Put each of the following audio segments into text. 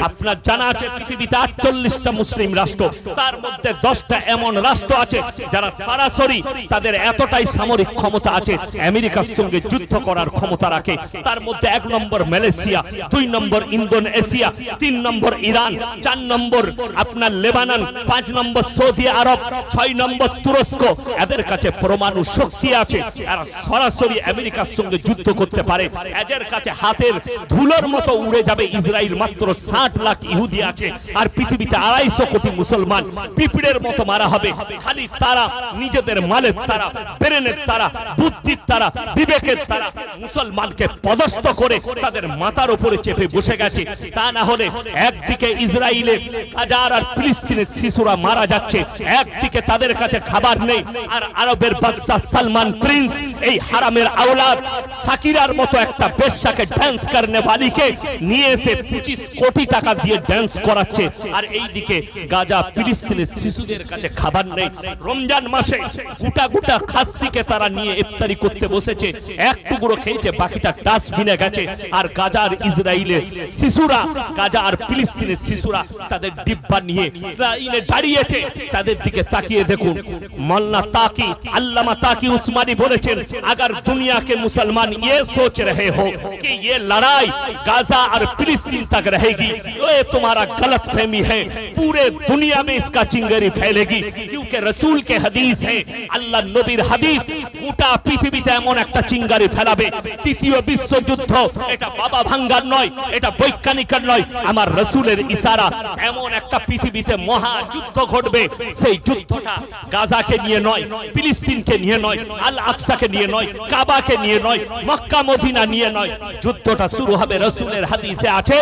আপনার জানা আছে পৃথিবীতে 48টা মুসলিম রাষ্ট্র, তার মধ্যে 10টা এমন রাষ্ট্র আছে যারা সরাসরি তাদের এতটাই সামরিক ক্ষমতা আছে আমেরিকার সঙ্গে যুদ্ধ করার ক্ষমতা রাখে। তার মধ্যে 1 নম্বর মালয়েশিয়া, 2 নম্বর ইন্দোনেশিয়া, 3 নম্বর ইরান, 4 নম্বর আপনার লেবানন, 5 নম্বর সৌদি আরব, 6 নম্বর তুরস্ক। এদের কাছে পরমাণু শক্তি আছে, এরা সরাসরি আমেরিকার সঙ্গে যুদ্ধ করতে পারে। এদের কাছে হাতের ধুলোর মতো উড়ে যাবে ইসরায়েল। মাত্র 60 লাখ ইহুদি আছে আর পৃথিবীতে 250 কোটি মুসলমান। পিঁপড়ের মতো মারা হবে। খালি তারা নিজেদের মালের তারা, ব্রেনের তারা, বুদ্ধির তারা, বিবেকের তারা মুসলমানকে পদস্থ করে তাদের মাথার উপরে চেপে বসে গেছে। তা না হলে একদিকে ইসরায়েলে হাজার আর ফিলিস্তিনের শিশুরা মারা যাচ্ছে, একদিকে তাদের কাছে খাবার নেই, আর আরবের বাদশা সালমান প্রিন্স এই হারামের আওলাদ সাকিরার মতো একটা বেশ্যাকে ডান্স করনে वालीকে নিয়ে এসে 25 কোটি টাকা দিয়ে ডান্স করাচ্ছে। আর এইদিকে গাজা ফিলিস্তিনের শিশুদের কাছে খাবার নেই। রমজান মাসে গোটা গোটা খাসিকে তারা নিয়ে ইফতারি করতে বসেছে, এক টুকরো খেয়েছে, বাকিটা ডাস্টবিনে গেছে। আর গাজা আর ইসরায়েলের শিশুরা, গাজা আর ফিলিস্তিনের শিশুরা তাদের ডিব্বা নিয়ে ইসরায়েলে দাঁড়িয়েছে। তাদের দিকে তাকিয়ে দেখুন। मौलाना ताकी, अल्लामा ताकी उस्मानी बोलेছেন, अगर दुनिया के मुसलमान ये सोच रहे हो कि ये लड़ाई गाजा और फिलिस्तीन तक रहेगी, तो ये तुम्हारा गलत फहमी है। पूरे दुनिया में इसका चिंगारी फैलेगी, क्योंकि रसूल के हदीस है, अल्लाह नबीर हदीस গোটা পৃথিবীতে এমন একটা চিঙ্গারি ফেলাবে। তৃতীয় বিশ্বযুদ্ধ এটা বাবা ভাঙ্গার নয়, এটা বৈজ্ঞানিকের নয়, আমার রাসূলের ইশারা। এমন একটা পৃথিবীতে মহাযুদ্ধ ঘটবে, সেই যুদ্ধটা গাজাকে নিয়ে নয়, ফিলিস্তিনকে নিয়ে নয়, আল আকসাকে নিয়ে নয়, কাবাকে নিয়ে নয়, মক্কা মদিনা নিয়ে নয়। যুদ্ধটা শুরু হবে, রাসূলের হাদিসে আছে,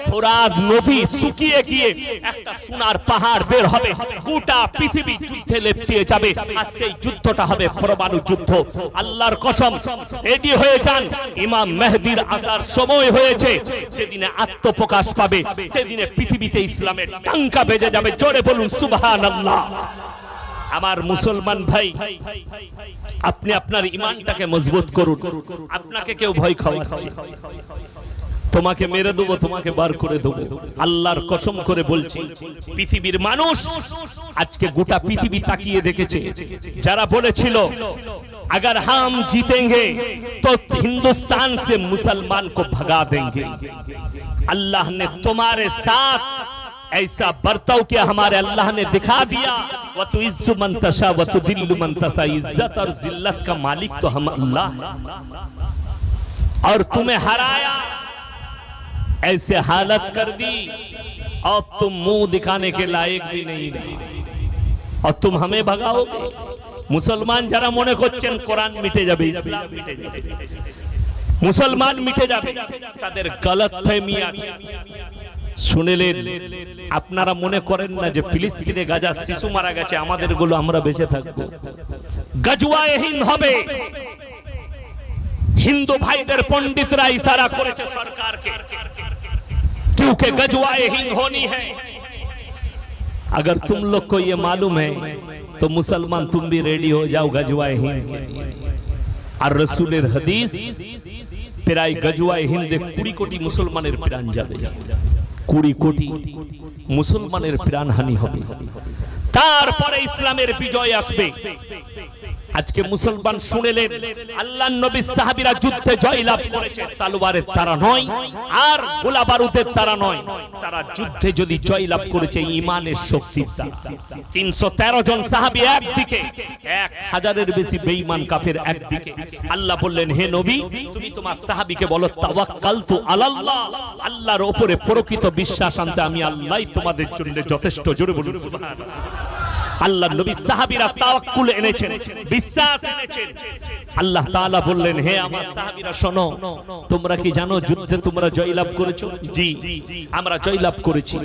ফোরাত নদী শুকিয়ে গিয়ে একটা সোনার পাহাড় বের হবে, গোটা পৃথিবী যুদ্ধে লেপ্টিয়ে যাবে। আর সেই যুদ্ধটা হবে পরমাণু যুদ্ধ। আল্লাহর কসম, রেডি হয়ে যান, ইমাম মেহেদীর আসার সময় হয়েছে। যেদিনে আত্মপ্রকাশ পাবে সেদিনে পৃথিবীতে ইসলামের টাঙ্কা বেজে যাবে। জোরে বলুন সুবহানাল্লাহ। আমার মুসলমান ভাই, আপনি আপনার ঈমানটাকে মজবুত করুন। আপনাকে কেউ ভয় খাওয়াচ্ছে, তোমাকে মেরে দেবো, তোমাকে বার করে দেবো, আল্লাহর কসম করে বলছি, পৃথিবীর মানুষ আজকে গোটা পৃথিবী তাকিয়ে দেখেছে। যারা বলেছিল अगर हम जीतेंगे तो हिंदुस्तान से मुसलमान को भगा देंगे, अल्लाह ने तुम्हारे साथ ऐसा बर्ताव किया, हमारे अल्लाह ने दिखा दिया। व तु इज्जु मन तशा व तु दिल्लु मन तशा, इज्जत और जिल्लत का मालिक तो हम अल्लाह है, और तुम्हें हराया, ऐसे हालत कर दी और तुम मुंह दिखाने के लायक भी नहीं रहे, और तुम हमें भगाओगे। मुसलमान जरा मने করছেন কোরআন মিটে যাবে, ইসলাম মিটে যাবে, মুসলমান মিটে যাবে, তাদের গলতফহমি আছে। শুনলেন? আপনারা মনে করেন না যে ফিলিস্তিনে গাজা শিশু মারা গেছে, আমাদের গুলো আমরা বেঁচে থাকবো? গজওয়ায়ে হিন্দ হবে। হিন্দু ভাইদের পণ্ডিতরা ইশারা করেছে সরকারকে, क्योंकि गजवाए हिंद होनी है। अगर तुम लोग को ये मालूम है तो मुसलमान तुम भी रेडी हो जाओ गजवाए हिंद के लिए। और रसूलेर हदीस, প্রায় গজওয়ায়ে হিন্দে 20 কোটি মুসলমানের প্রাণ যাবে, 20 কোটি মুসলমানের প্রাণহানি হবে, তারপরে ইসলামের বিজয় আসবে। আজকে মুসলমান শুনলেন, আল্লাহর নবী সাহাবীরা যুদ্ধে জয়লাভ করেছে তলোয়ারের দ্বারা নয়, আর গোলা বারুদের দ্বারা নয়, তারা যুদ্ধে যদি জয়লাভ করেছে ঈমানের শক্তির দ্বারা। 313 জন সাহাবী একদিকে, 1000-এর বেশি বেঈমান কাফের একদিকে। আল্লাহ বললেন, হে নবী, তুমি তোমার সাহাবীকে বলো, তাওয়াক্কালতু আলাল্লাহ, আল্লাহর উপরে প্রকৃত বিশ্বাস আনতে আমি আল্লাহই তোমাদের জন্য যথেষ্ট। জোরে বলুন সুবহানাল্লাহ। আল্লাহ নবী সাহাবীরা তাওয়াক্কুল এনেছেন, বিশ্বাস এনেছেন। আল্লাহ তাআলা বললেন, হে আমার সাহাবীরা শোনো, তোমরা কি জানো যুদ্ধে তোমরা জয়লাভ করেছো? জি, আমরা জয়লাভ করেছি।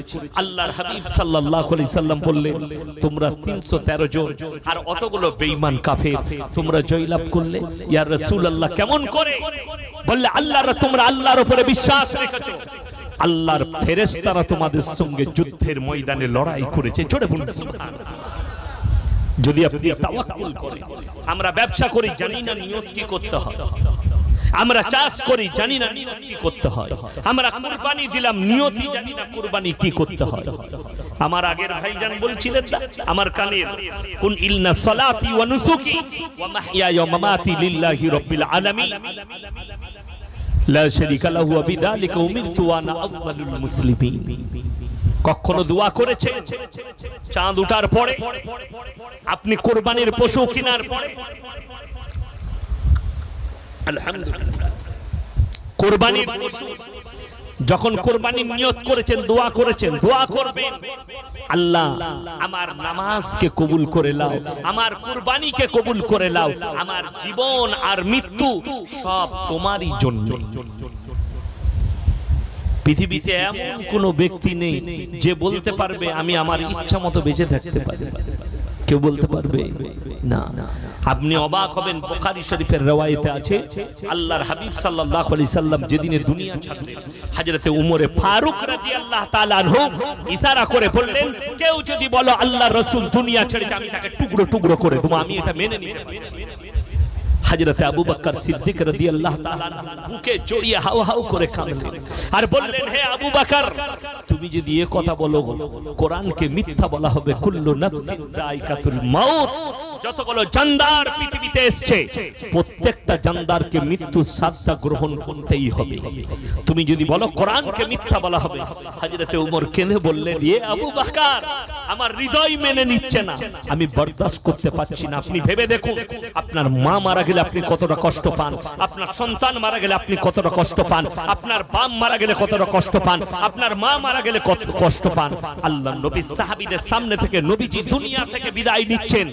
আল্লাহর হাবিব সাল্লাল্লাহু আলাইহি সাল্লাম বললেন, তোমরা 313 জন আর অতগুলো বেঈমান কাফের তোমরা জয়লাভ করলে। ইয়া রাসূলুল্লাহ, কেমন করে? বললে, তোমরা আল্লাহর উপরে বিশ্বাস রেখেছো, আল্লাহর ফেরেশতারা তোমাদের সঙ্গে যুদ্ধের ময়দানে লড়াই করেছে। জোরে বলুন সুবহানাল্লাহ। যদি আপনি তাওয়াক্কুল করেন, আমরা ব্যবসা করি, জানি না নিয়ত কি করতে হয়, আমরা চাষ করি জানি না নিয়ত কি করতে হয়, আমরা কুরবানি দিলাম নিয়তই জানি না কুরবানি কি করতে হয়। আমার আগের ভাইজান বলছিলেন না আমার কানে, কুন ইন্না সালাতি ওয়া নুসুকি ওয়া মাহইয়ায়া ওয়া মামাতি লিল্লাহি রাব্বিল আলামিন লা শারীকা লাহু ওয়া বিযালিকা উমিরতু ওয়া আনা আউয়ালুল মুসলিমিন। কখনো দোয়া করেছেন চাঁদ ওঠার পরে, আপনি কুরবানির পশু কেনার পরে? আলহামদুলিল্লাহ, কুরবানির পশু যখন কুরবানির নিয়ত করেছেন, দোয়া করেছেন, দোয়া করবেন আল্লাহ আমার নামাজকে কবুল করে নাও, আমার কুরবানিকে কবুল করে নাও, আমার জীবন আর মৃত্যু সব তোমারই জন্য। পৃথিবীতে এমন কোন ব্যক্তি নেই যে বলতে পারবে আমি আমার ইচ্ছা মতো বেঁচে থাকতে পারি, কেউ বলতে পারবে না। আপনি অবাক হবেন, বুখারী শরীফের রওয়ায়েতে আছে আল্লাহর হাবিব সাল্লাল্লাহু আলাইহি সাল্লাম যেদিনে দুনিয়া ছাড়লেন, হযরতে উমরে ফারুক রাদিয়াল্লাহু তাআলা আনহু ইশারা করে বললেন, কেউ যদি বলো আল্লাহর রাসূল দুনিয়া ছেড়েছে আমি তাকে টুকরো টুকরো করে দেব, আমি এটা মেনে নিতে পারছি। হযরত আবু বকর সিদ্দিক রাদিয়াল্লাহু তাআলা বুকে জড়িয়ে হাউ হাউ করে কাঁদলেন আর বললেন, হে আবু বকর, তুমি যদি এই কথা বলো কোরআনকে মিথ্যা বলা হবে, কুল্লু নাফসিন যায়কাতুল মাউত। যতগুলো জানদার পৃথিবীতে এসেছে প্রত্যেকটা জানদারকে মৃত্যুর স্বাদটা গ্রহণ করতেই হবে। তুমি যদি বলো কোরআনকে মিথ্যা বলা হবে। হযরতে ওমর কেনে বললেন, এ আবু বকর, আমার হৃদয় মেনে নিচ্ছে না, আমি বরদাস্ত করতে পারছি না। আপনি ভেবে দেখুন, আপনার মা মারা গেলে আপনি কতটা কষ্ট পান, আপনার সন্তান মারা গেলে আপনি কতটা কষ্ট পান, আপনার বাপ মারা গেলে কতটা কষ্ট পান, আপনার মা মারা গেলে কত কষ্ট পান। আল্লাহর নবী সাহাবীদের সামনে থেকে নবীজি দুনিয়া থেকে বিদায় নিচ্ছেন,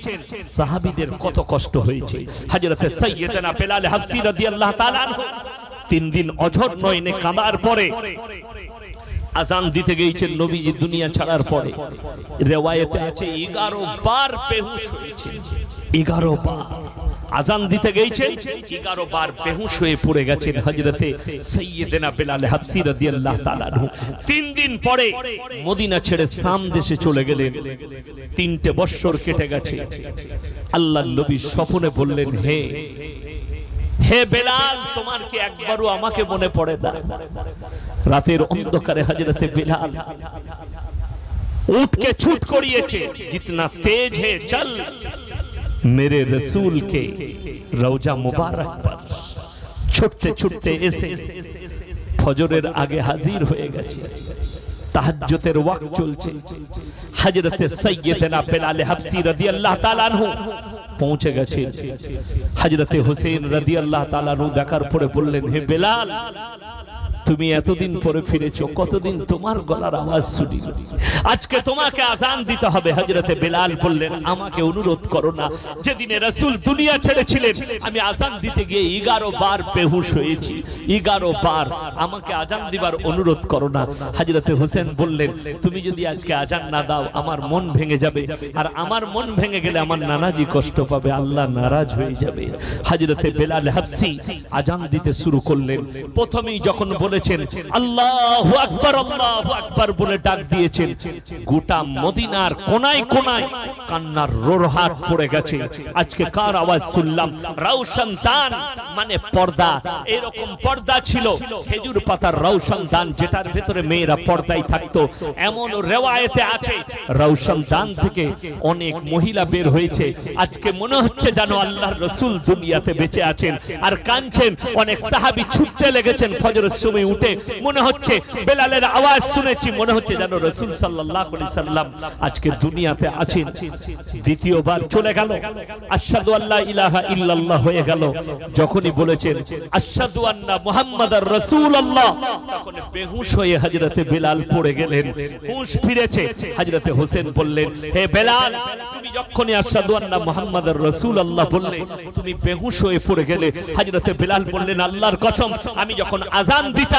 সাহাবীদের কত কষ্ট হয়েছে। হযরতে সাইয়্যিদানা বেলাল হাবশী রাদিয়াল্লাহু তাআলা আনহু 3 দিন অঝর নয়নে কাঁদার পরে আজান দিতে গিয়েছেন নবীজি দুনিয়া ছাড়ার পরে। রিওয়ায়াতে আছে 11 বার বেহুশ হয়েছে, 11 বার আজান দিতে গিয়েছেন, 11 বার বেহুশ হয়ে পড়ে গেছেন হযরতে সাইয়্যিদানা বেলাল হাবশী রাদিয়াল্লাহু তাআলা আনহু। 3 দিন পরে মদিনা ছেড়ে শাম দেশে চলে গেলেন। 3টে বছর কেটে গেছে। আল্লাহর নবী স্বপ্নে বললেন, হে বেলাল, তোমার কি একবারও আমাকে মনে পড়ে না? রাতের অন্ধকারে হযরতে বেলাল উঠকে ছুট করিয়েছে, जितना तेज है चल मेरे रसूल के রওজা মুবারক पर। ছুটতে ছুটতে এসে ফজরের আগে হাজির হয়ে গেছে। তাহাজ্জুদের ওয়াক্ত চলছে। হযরতে সাইয়্যিদানা বেলাল হাবশী রাদিয়াল্লাহু তাআলা আনহু পৌঁছে গেছেন। হযরতে হুসেন রাদিয়াল্লাহু তাআলা আনহু দেখার পরে বললেন, হে বেলাল, তুমি এতদিন পরে ফিরেছো, কতদিন তোমার গলার আওয়াজ শুনি, আজকে তোমাকে আজান দিতে হবে। হযরতে বেলাল বললেন, আমাকে অনুরোধ করো না, যেদিনে রাসূল দুনিয়া ছেড়েছিলেন আমি আজান দিতে গিয়ে 11 বার বেহুশ হয়েছি, 11 বার, আমাকে আজান দিবার অনুরোধ করো না। হযরতে হুসেন বললেন, তুমি যদি আজকে আজান না দাও আমার মন ভেঙে যাবে, আর আমার মন ভেঙে গেলে আমার নানাজি কষ্ট পাবে, আল্লাহ নারাজ হয়ে যাবে। হযরতে বেলাল হাবশী আজান দিতে শুরু করলেন। প্রথমেই যখন বলেছেন আল্লাহু আকবার, আল্লাহু আকবার বলে ডাক দিয়েছেন, গোটা মদিনার কোনায় কোনায় কান্নার রোরহাট পড়ে গেছে। আজকে কার আওয়াজ শুনলাম? রওশন দান মানে পর্দা। এরকম পর্দা ছিল খেজুর পাতার রওশন দান, যেটার ভেতরে মেয়েরা পর্দায় থাকতো। এমন রিওয়ায়েতে আছে রওশন দান থেকে অনেক মহিলা বের হয়েছে। আজকে মনে হচ্ছে যেন আল্লাহর রাসূল দুনিয়াতে বেঁচে আছেন আর কাঁদছেন। অনেক সাহাবী ছুটতে লেগেছেন ফজরের সময় উঠে, মনে হচ্ছে বেলালের আওয়াজ শুনেছি, মনে হচ্ছে যেন রাসূল সাল্লাল্লাহু আলাইহি সাল্লাম আজকে দুনিয়াতে আছেন। দ্বিতীয়বার চলে গেল, আশহাদু আল্লা ইলাহা ইল্লাল্লাহ হয়ে গেল। যখনই বলেছেন আশহাদু আন্না মুহাম্মাদার রাসূলুল্লাহ, তখন বেহুশ হয়ে হযরতে বেলাল পড়ে গেলেন। হুঁশ ফিরেছে। হযরতে হোসেন বললেন, হে বেলাল, তুমি যখনই আশহাদু আন্না মুহাম্মাদার রাসূলুল্লাহ বললে তুমি বেহুশ হয়ে পড়ে গেলে। হযরতে বেলাল বললেন, আল্লাহর কসম, আমি যখন আজান দিতাম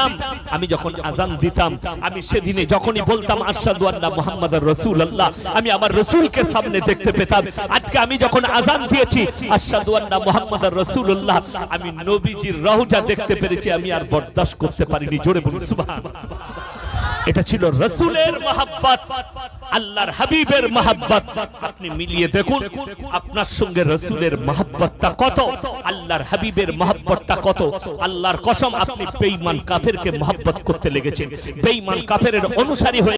আমি সেদিনে যখনই বলতাম আশহাদু আন্না মুহাম্মাদার রাসূলুল্লাহ, আমি আমার রাসূলকে সামনে দেখতে পেতাম। আজকে আমি যখন আজান দিয়েছি আশহাদু আন্না মুহাম্মাদার রাসূলুল্লাহ, আমি নবীজির রওজা দেখতে পেরেছি, আমি আর বরদাশত করতে পারিনি। জোরে বলুন সুবহানাল্লাহ। এটা ছিল রাসূলের মহব্বত, আল্লাহর হাবিবের মহব্বত। আপনি মিলিয়ে দেখুন আপনার সঙ্গে রাসূলের মহব্বতটা কত, আল্লাহর হাবিবের মহব্বতটা কত। আল্লাহর কসম আপনি বেঈমান কাফেরকে মহব্বত করতে লেগেছেন, বেঈমান কাফেরের অনুসারী হয়ে